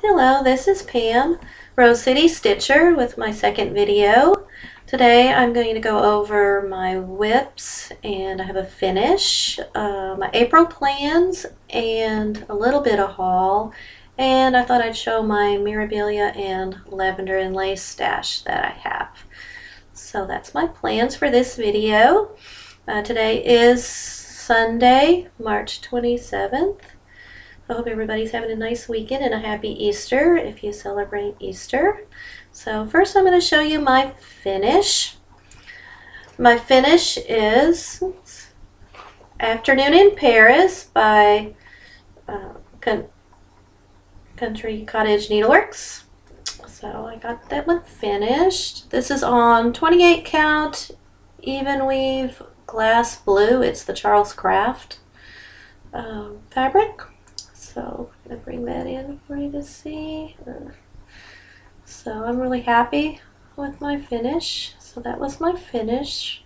Hello, this is Pam, Rose City Stitcher with my second video. Today I'm going to go over my WIPs and I have a finish, my April plans, and a little bit of haul. And I thought I'd show my Mirabilia and lavender and lace stash that I have. So that's my plans for this video. Today is Sunday, March 27th. I hope everybody's having a nice weekend and a happy Easter if you celebrate Easter. So first I'm going to show you my finish. My finish is Afternoon in Paris by Country Cottage Needleworks. So I got that one finished. This is on 28 count even weave glass blue. It's the Charles Craft fabric. So I'm going to bring that in for you to see. So I'm really happy with my finish. So that was my finish.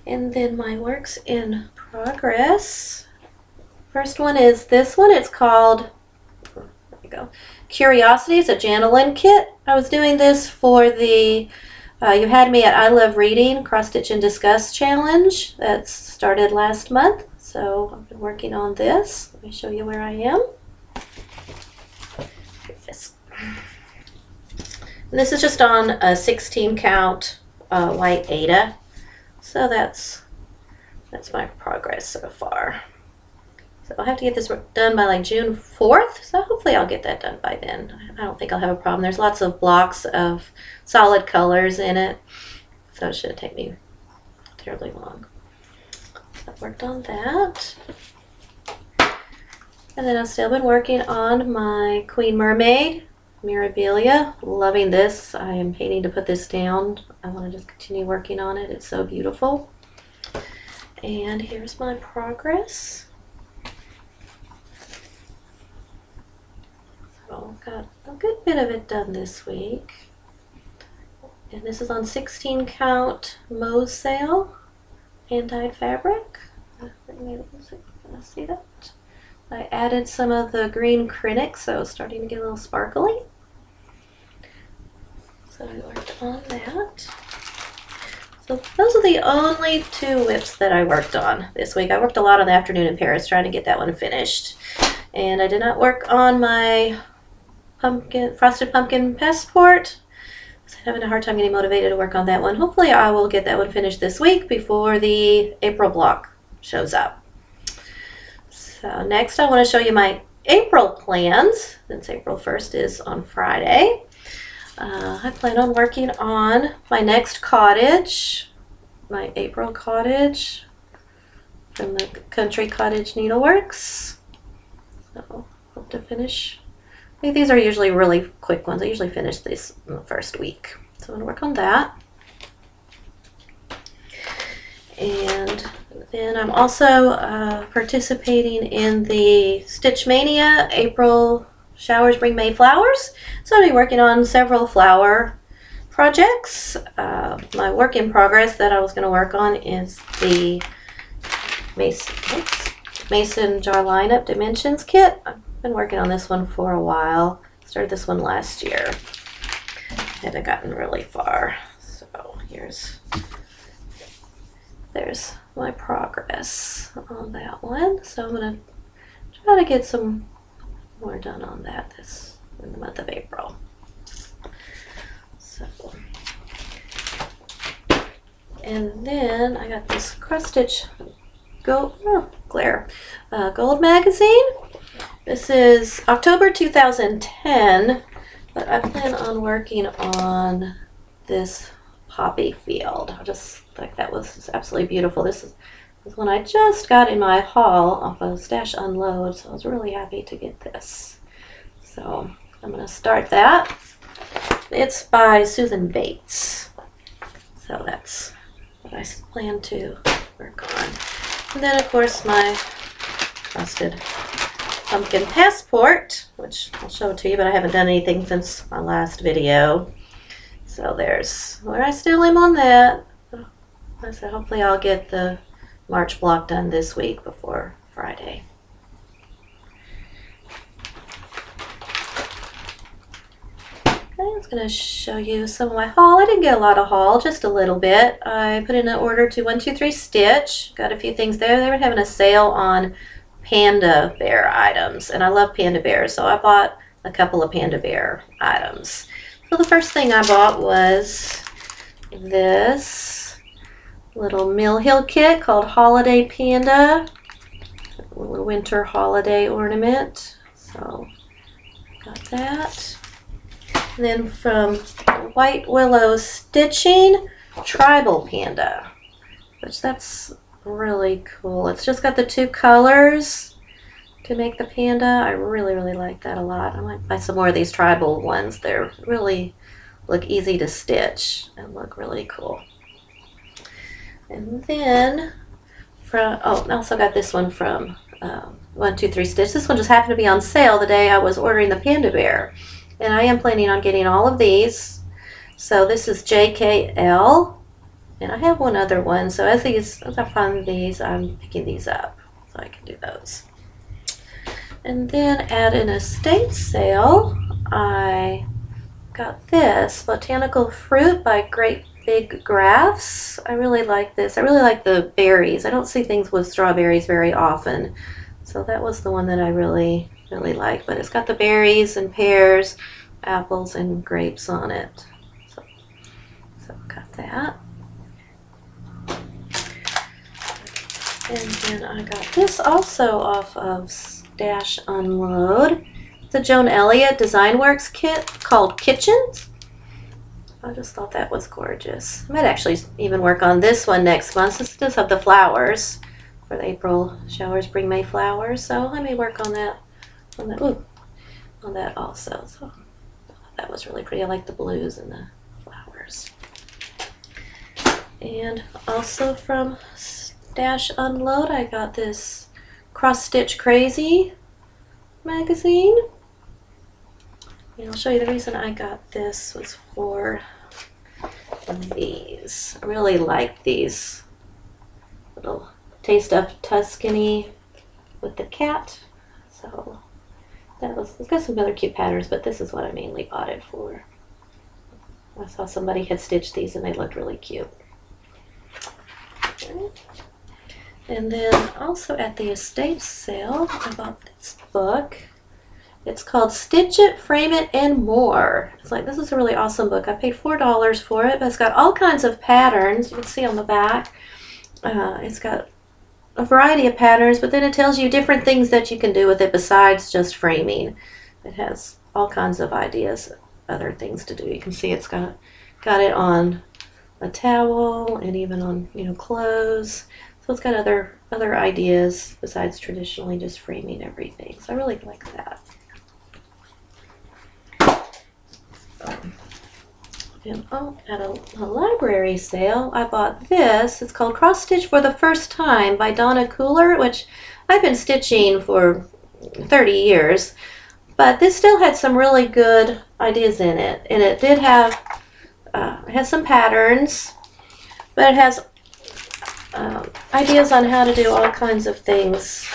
And then my works in progress. First one is this one. It's called, there you go, Curiosity. It's a Janelin kit. I was doing this for the You Had Me at I Love Reading Cross Stitch and Discuss challenge that started last month. So I've been working on this. Let me show you where I am. And this is just on a 16 count white Aida. So that's my progress so far. So I'll have to get this done by like June 4th. So hopefully I'll get that done by then. I don't think I'll have a problem. There's lots of blocks of solid colors in it. So it shouldn't take me terribly long. I've worked on that. And then I've still been working on my Queen Mermaid Mirabilia. Loving this. I am hating to put this down. I want to just continue working on it. It's so beautiful. And here's my progress. So I've got a good bit of it done this week. And this is on 16 count Mo's sale. Hand-dyed fabric. See that? I added some of the green Krennic, so it's starting to get a little sparkly. So I worked on that. So those are the only two WIPs that I worked on this week. I worked a lot on the Afternoon in Paris trying to get that one finished. And I did not work on my Frosted Pumpkin Passport. I'm having a hard time getting motivated to work on that one. Hopefully I will get that one finished this week before the April block shows up. So next I want to show you my April plans, since April 1st is on Friday. I plan on working on my next cottage, my April cottage from the Country Cottage Needleworks. So hope to finish. These are usually really quick ones. I usually finish this in the first week. So I'm going to work on that. And then I'm also participating in the Stitch Mania April Showers Bring May Flowers. So I'll be working on several flower projects. My work in progress that I was going to work on is the Mason Jar Lineup Dimensions Kit. Been working on this one for a while. Started this one last year. Haven't gotten really far. So there's my progress on that one. So I'm gonna try to get some more done on that in the month of April. So, and then I got this Cross Stitch Gold magazine. This is October 2010, but I plan on working on this poppy field. I just think that was absolutely beautiful. This is one I just got in my haul off of Stash Unload, so I was really happy to get this. So I'm going to start that. It's by Susan Bates. So that's what I plan to work on. And then of course my Frosted Pumpkin Passport, which I'll show it to you, but I haven't done anything since my last video. So there's where I still am on that. So hopefully I'll get the March block done this week before Friday. going to show you some of my haul. I didn't get a lot of haul, just a little bit. I put in an order to 123 Stitch. Got a few things there. They were having a sale on panda bear items, and I love panda bears, so I bought a couple of panda bear items. So the first thing I bought was this little Mill Hill kit called Holiday Panda. A little winter holiday ornament. So got that. And then from White Willow Stitching, Tribal Panda, which that's really cool. It's just got the two colors to make the panda. I really like that a lot. I might buy some more of these tribal ones. They're really look easy to stitch and look really cool. And then from, oh, I also got this one from 123 Stitch. This one just happened to be on sale the day I was ordering the panda bear. And I am planning on getting all of these. So this is JKL. And I have one other one. So as I find these, I'm picking these up. So I can do those. And then at an estate sale, I got this Botanical Fruit by Great Big Graphs. I really like this. I really like the berries. I don't see things with strawberries very often. So that was the one that I really like. But it's got the berries and pears, apples, and grapes on it. So got that. And then I got this also off of Stash Unload. It's a Joan Elliott Design Works kit called Kitchens. I just thought that was gorgeous. I might actually even work on this one next month. This does have the flowers for the April showers bring May flowers. So I may work on that. On that also. So that was really pretty. I like the blues and the flowers. And also from Stash Unload, I got this Cross Stitch Crazy magazine. And I'll show you the reason I got this was for these. I really like these little Taste of Tuscany with the cat. So it's got some other cute patterns, but this is what I mainly bought it for. I saw somebody had stitched these and they looked really cute. Okay. And then also at the estate sale, I bought this book. It's called Stitch It, Frame It, and More. It's like, this is a really awesome book. I paid $4 for it, but it's got all kinds of patterns. You can see on the back. It's got a variety of patterns, but then it tells you different things that you can do with it besides just framing. It has all kinds of ideas, other things to do. You can see it's got it on a towel and even on, clothes. So it's got other ideas besides traditionally just framing everything. So I really like that. And at a library sale, I bought this. It's called Cross Stitch for the First Time by Donna Cooler, which I've been stitching for 30 years. But this still had some really good ideas in it. And it did have, it has some patterns, but it has ideas on how to do all kinds of things.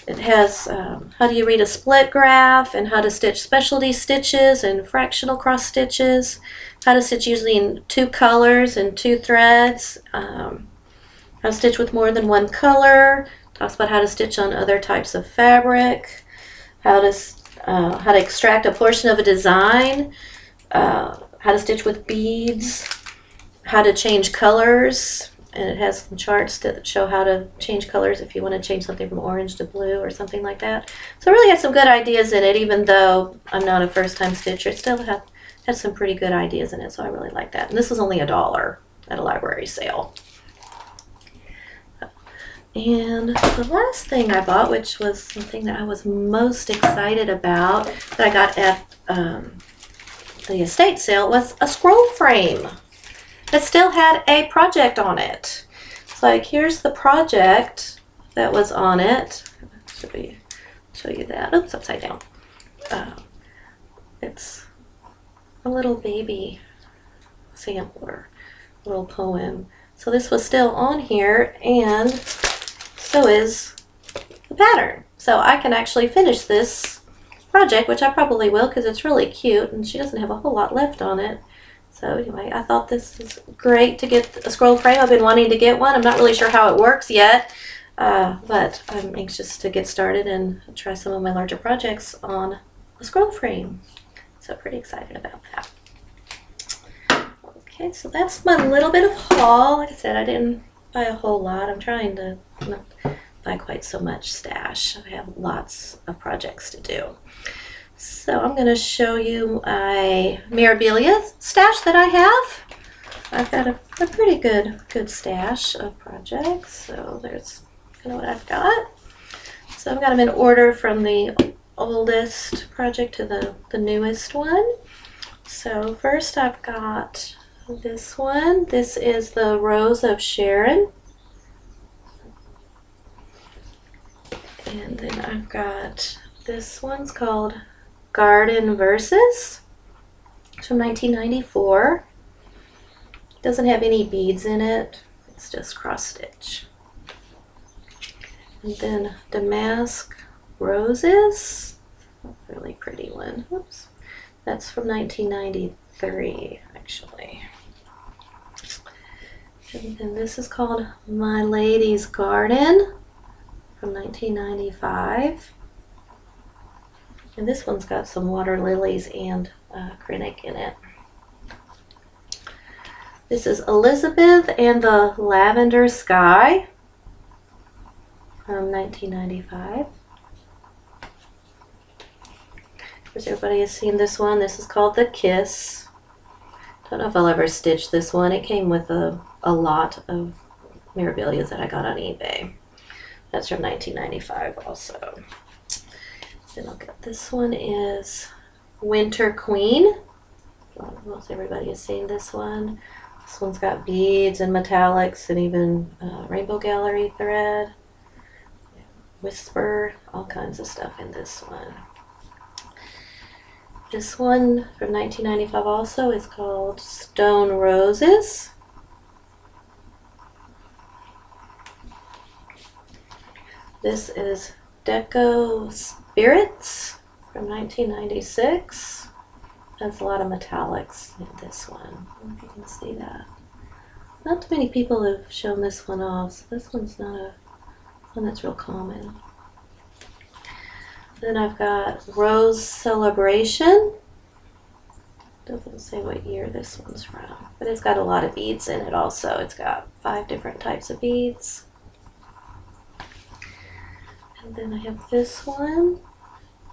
It has how do you read a split graph and how to stitch specialty stitches and fractional cross stitches, how to stitch using 2 colors and 2 threads, how to stitch with more than one color, talks about how to stitch on other types of fabric, how to extract a portion of a design, how to stitch with beads, how to change colors. And it has some charts that show how to change colors if you want to change something from orange to blue or something like that. So it really had some good ideas in it, even though I'm not a first-time stitcher. It still had some pretty good ideas in it, so I really like that. And this was only $1 at a library sale. And the last thing I bought, which was something that I was most excited about, that I got at the estate sale, was a scroll frame. It still had a project on it. It's like, here's the project that was on it. Show you that. Oops, upside down. It's a little baby sampler, little poem. So this was still on here, and so is the pattern. So I can actually finish this project, which I probably will because it's really cute and she doesn't have a whole lot left on it. So anyway, I thought this is great to get a scroll frame. I've been wanting to get one. I'm not really sure how it works yet, but I'm anxious to get started and try some of my larger projects on a scroll frame. So pretty excited about that. Okay, so that's my little bit of haul. Like I said, I didn't buy a whole lot. I'm trying to not buy quite so much stash. I have lots of projects to do. So I'm going to show you my Mirabilia stash that I have. I've got a pretty good stash of projects. So there's kind of what I've got. So I've got them in order from the oldest project to the newest one. So first I've got this one. This is the Rose of Sharon. And then I've got this one's called Garden Verses. It's from 1994. It doesn't have any beads in it. It's just cross stitch. And then Damask Roses. A really pretty one. Whoops. That's from 1993, actually. And then this is called My Lady's Garden from 1995. And this one's got some water lilies and acrylic in it. This is Elizabeth and the Lavender Sky from 1995. Of course, everybody has seen this one. This is called The Kiss. Don't know if I'll ever stitch this one. It came with a lot of Mirabilias that I got on eBay. That's from 1995 also. Then I'll get this one is Winter Queen. Most everybody has seen this one. This one's got beads and metallics and even rainbow gallery thread, whisper, all kinds of stuff in this one. This one from 1995 also is called Stone Roses. This is Deco Spirits from 1996. Has a lot of metallics in this one. I don't know if you can see that. Not too many people have shown this one off, so this one's not a one that's real common. Then I've got Rose Celebration. Doesn't say what year this one's from, but it's got a lot of beads in it also. It's got 5 different types of beads. And then I have this one.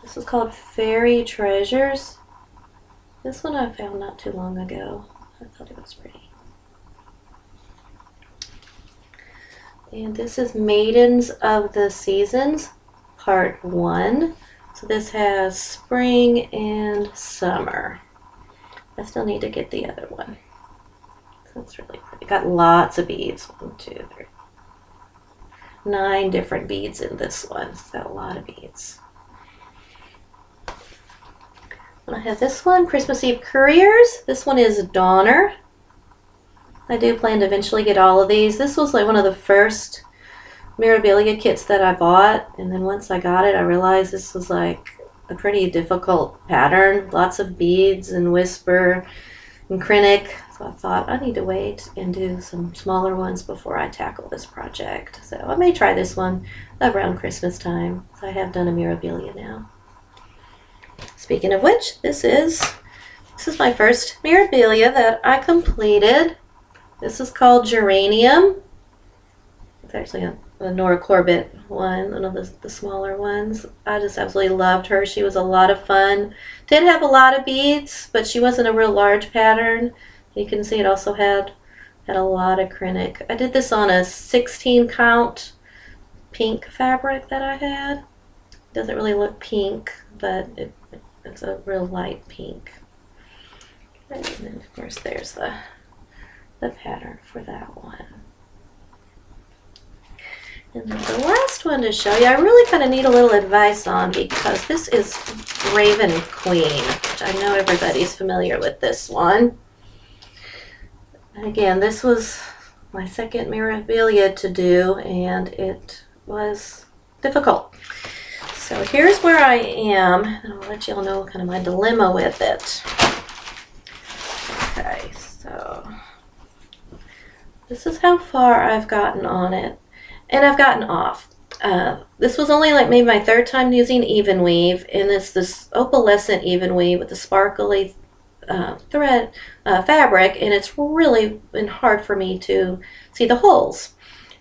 This is called Fairy Treasures. This one I found not too long ago. I thought it was pretty. And this is Maidens of the Seasons, Part 1. So this has spring and summer. I still need to get the other one. So it's really pretty. Got lots of beads. 1, 2, 3. 9 different beads in this one. It's got a lot of beads. And I have this one, Christmas Eve Couriers. This one is Donner. I do plan to eventually get all of these. This was like one of the first Mirabilia kits that I bought, and then once I got it I realized this was like a pretty difficult pattern. Lots of beads and whisper and acrylic. So I thought I need to wait and do some smaller ones before I tackle this project. So I may try this one around Christmas time. So I have done a Mirabilia now. Speaking of which, this is my first Mirabilia that I completed. This is called Geranium. It's actually a Nora Corbett one of the smaller ones. I just absolutely loved her. She was a lot of fun. Did have a lot of beads, but she wasn't a real large pattern. You can see it also had a lot of acrylic. I did this on a 16 count pink fabric that I had. It doesn't really look pink, but it's a real light pink. And then of course there's the pattern for that one. And then the last one to show you, I really kind of need a little advice on, because this is Raven Queen, which I know everybody's familiar with this one. And again, this was my second Mirabilia to do, and it was difficult. So here's where I am, and I'll let y'all know kind of my dilemma with it. Okay, so this is how far I've gotten on it, and I've gotten off. This was only like maybe my third time using even weave, and it's this opalescent even weave with the sparkly thread fabric, and it's really been hard for me to see the holes.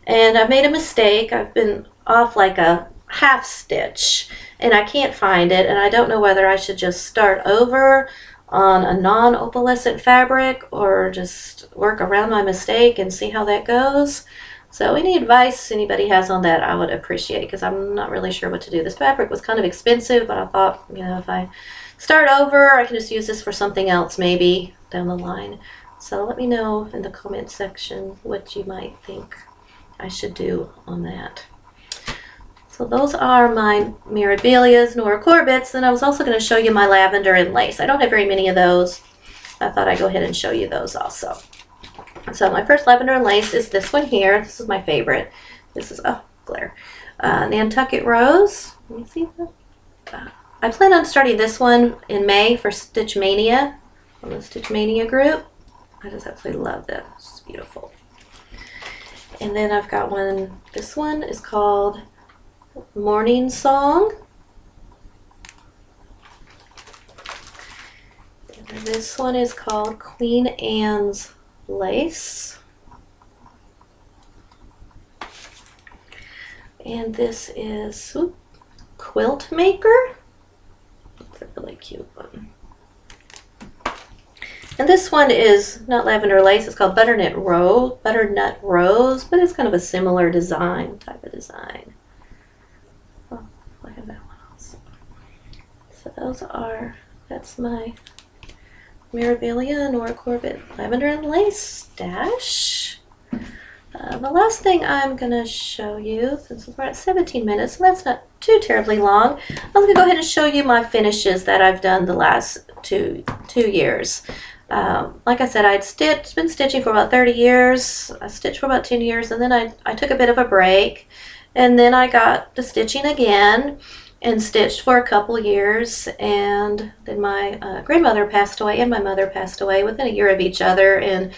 And I've made a mistake. I've been off like a half stitch, and I can't find it, and I don't know whether I should just start over on a non-opalescent fabric or just work around my mistake and see how that goes. So any advice anybody has on that, I would appreciate, because I'm not really sure what to do. This fabric was kind of expensive, but I thought, you know, if I start over, I can just use this for something else maybe down the line. So let me know in the comment section what you might think I should do on that. So those are my Mirabilias, Nora Corbetts, and I was also going to show you my lavender and lace. I don't have very many of those. I thought I'd go ahead and show you those also. So my first lavender and lace is this one here. This is my favorite. This is, oh, glare. Nantucket Rose. Let me see. I plan on starting this one in May for Stitch Mania, on the Stitch Mania group. I just absolutely love that. It's beautiful. And then I've got one, this one is called Morning Song. And this one is called Queen Anne's Lace. And this is Quilt Maker. It's a really cute one. And this one is not lavender lace, it's called Butternut Rose, but it's kind of a similar design, type of design. Oh, I have that one also. So those are, that's my Mirabilia Nora Corbett lavender and lace stash. The last thing I'm going to show you, since we're at 17 minutes, so that's not too terribly long, I'm going to go ahead and show you my finishes that I've done the last two years. Like I said, been stitching for about 30 years. I stitched for about 10 years, and then I took a bit of a break, and then I got to stitching again and stitched for a couple years, and then my grandmother passed away and my mother passed away within a year of each other, and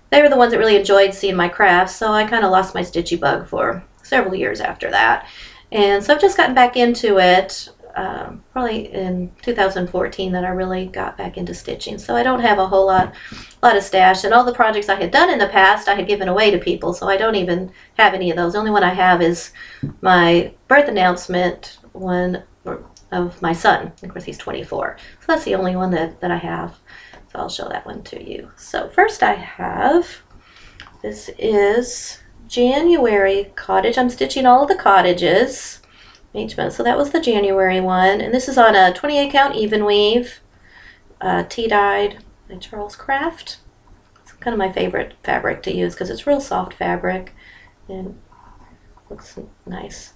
they were the ones that really enjoyed seeing my crafts, so I kind of lost my stitchy bug for several years after that. And so I've just gotten back into it, probably in 2014 that I really got back into stitching. So I don't have a whole lot of stash, and all the projects I had done in the past I had given away to people, so I don't even have any of those. The only one I have is my birth announcement one of my son. Of course, he's 24, so that's the only one that I have. So I'll show that one to you. So first I have, this is January cottage. I'm stitching all of the cottages each month. So that was the January one. And this is on a 28 count even weave, tea dyed by Charles Craft. It's kind of my favorite fabric to use because it's real soft fabric and looks nice.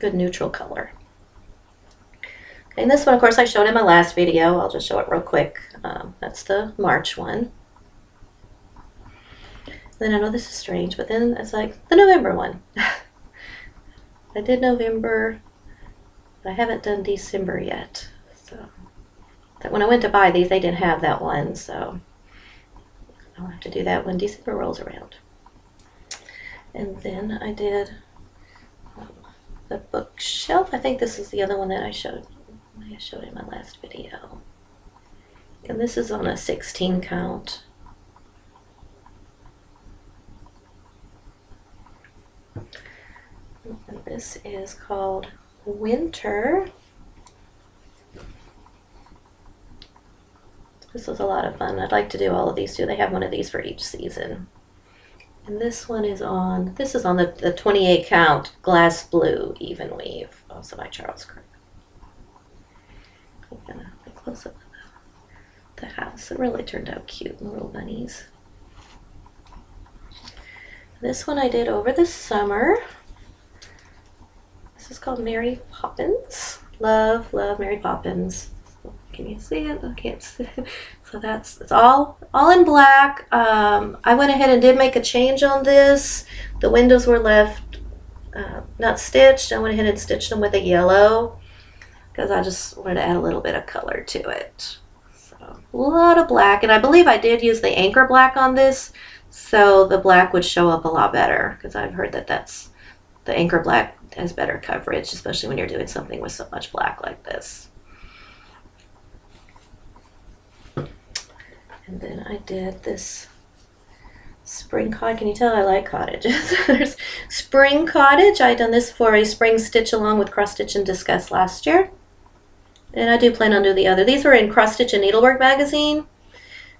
Good neutral color. Okay, and this one, of course, I showed in my last video. I'll just show it real quick. That's the March one. Then I know this is strange, but then it's like the November one. I did November, but I haven't done December yet. So when I went to buy these, they didn't have that one, so I'll have to do that when December rolls around. And then I did the bookshelf. I think this is the other one that I showed in my last video. And this is on a 16 count. And this is called Winter. This was a lot of fun. I'd like to do all of these too. They have one of these for each season. And this one is on, the 28 count glass blue even weave, also by Charles Craft. I'm gonna close up the house. It really turned out cute, little bunnies. This one I did over the summer. This is called Mary Poppins. Love Mary Poppins. Can you see it? I can't see it. So it's all in black. I went ahead and did make a change on this. The windows were left not stitched. I went ahead and stitched them with a yellow. because I just wanted to add a little bit of color to it. So a lot of black, and I believe I did use the anchor black on this, so the black would show up a lot better, because I've heard that the anchor black has better coverage, especially when you're doing something with so much black like this. And then I did this spring cottage. Can you tell I like cottages? There's spring cottage. I done this for a spring stitch along with cross stitch and discuss last year. And I do plan on doing the other. These were in Cross Stitch and Needlework magazine.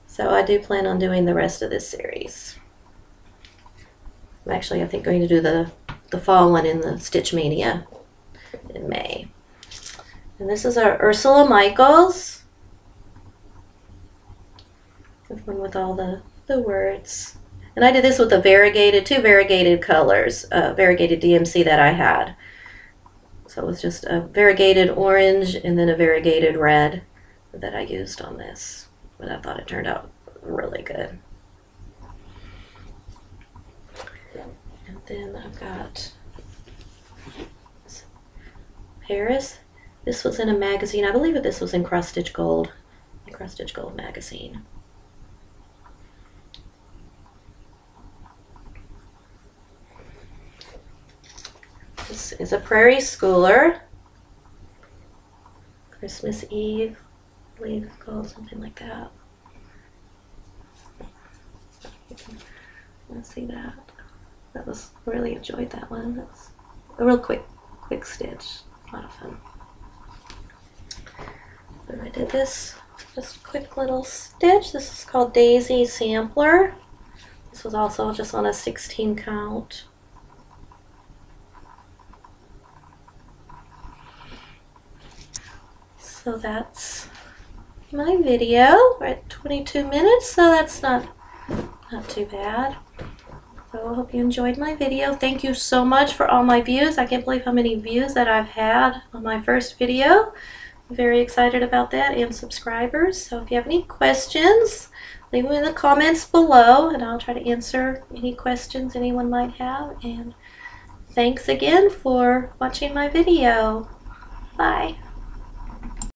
So I do plan on doing the rest of this series. I'm actually, I think, going to do the fall one in the Stitch Mania in May. And this is our Ursula Michaels. This one with all the words. And I did this with the two variegated colors, variegated DMC that I had. So it was just a variegated orange and then a variegated red that I used on this. But I thought it turned out really good. And then I've got Paris. This was in a magazine. I believe that this was in Cross Stitch Gold, Cross Stitch Gold magazine. This is a Prairie Schooler. Christmas Eve, I believe it's called, something like that. Let's see that. I really enjoyed that one. That's a real quick stitch. A lot of fun. And I did this, just a quick little stitch. This is called Daisy Sampler. This was also just on a 16 count. So that's my video. We're at 22 minutes, so that's not too bad. So I hope you enjoyed my video. Thank you so much for all my views. I can't believe how many views that I've had on my first video. I'm very excited about that, and subscribers. So if you have any questions, leave them in the comments below, and I'll try to answer any questions anyone might have. And thanks again for watching my video. Bye.